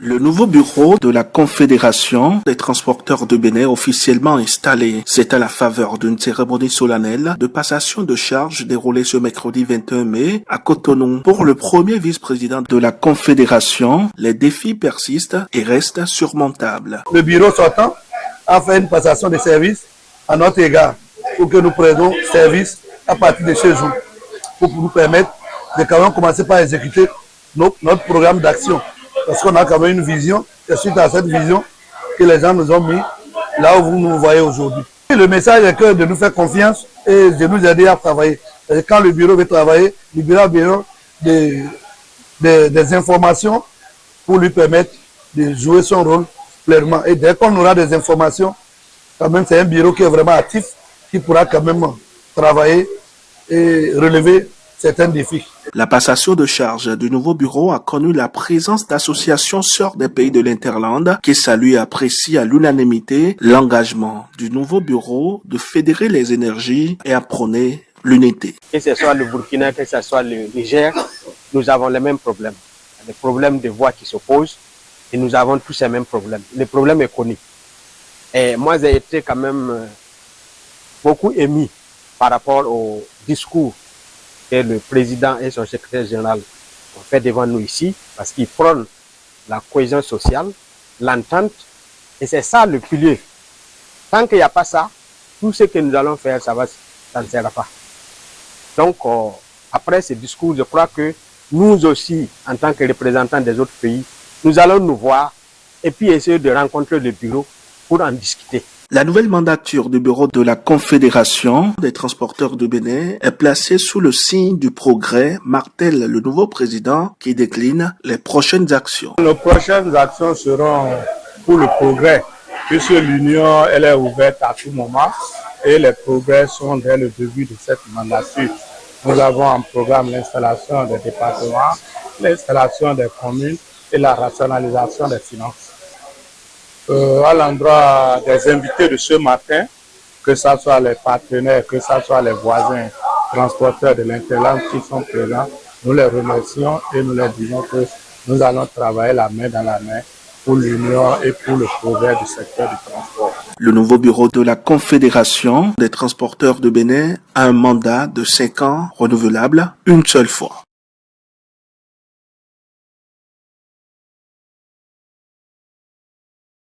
Le nouveau bureau de la Confédération des transporteurs de Bénin officiellement installé, c'est à la faveur d'une cérémonie solennelle de passation de charges déroulée ce mercredi 21 mai à Cotonou. Pour le premier vice-président de la Confédération, les défis persistent et restent surmontables. Le bureau sortant a fait une passation de service à notre égard pour que nous prenions service à partir de ce jour pour nous permettre de quand même commencer par exécuter notre programme d'action. Parce qu'on a quand même une vision, et suite à cette vision que les gens nous ont mis là où vous nous voyez aujourd'hui. Le message est que de nous faire confiance et de nous aider à travailler. Et quand le bureau veut travailler, le bureau a besoin des informations pour lui permettre de jouer son rôle pleinement. Et dès qu'on aura des informations, quand même c'est un bureau qui est vraiment actif, qui pourra quand même travailler et relever certains défis. La passation de charge du nouveau bureau a connu la présence d'associations sœurs des pays de l'Interland qui saluent et apprécient à l'unanimité l'engagement du nouveau bureau de fédérer les énergies et à prôner l'unité. Que ce soit le Burkina, que ce soit le Niger, nous avons les mêmes problèmes. Les problèmes de voix qui s'opposent et nous avons tous ces mêmes problèmes. Le problème est connu. Et moi, j'ai été quand même beaucoup ému par rapport au discours que le président et son secrétaire général ont fait devant nous ici, parce qu'ils prônent la cohésion sociale, l'entente, et c'est ça le pilier. Tant qu'il n'y a pas ça, tout ce que nous allons faire, ça ne sert pas. Donc, après ce discours, je crois que nous aussi, en tant que représentants des autres pays, nous allons nous voir et puis essayer de rencontrer le bureau pour en discuter. La nouvelle mandature du bureau de la Confédération des transporteurs de Bénin est placée sous le signe du progrès, martèle le nouveau président qui décline les prochaines actions. Nos prochaines actions seront pour le progrès, puisque l'Union elle est ouverte à tout moment et les progrès sont dès le début de cette mandature. Nous avons en programme l'installation des départements, l'installation des communes et la rationalisation des finances. À l'endroit des invités de ce matin, que ce soit les partenaires, que ce soit les voisins transporteurs de l'Interland qui sont présents, nous les remercions et nous leur disons que nous allons travailler la main dans la main pour l'union et pour le progrès du secteur du transport. Le nouveau bureau de la Confédération des transporteurs de Bénin a un mandat de 5 ans renouvelable une seule fois.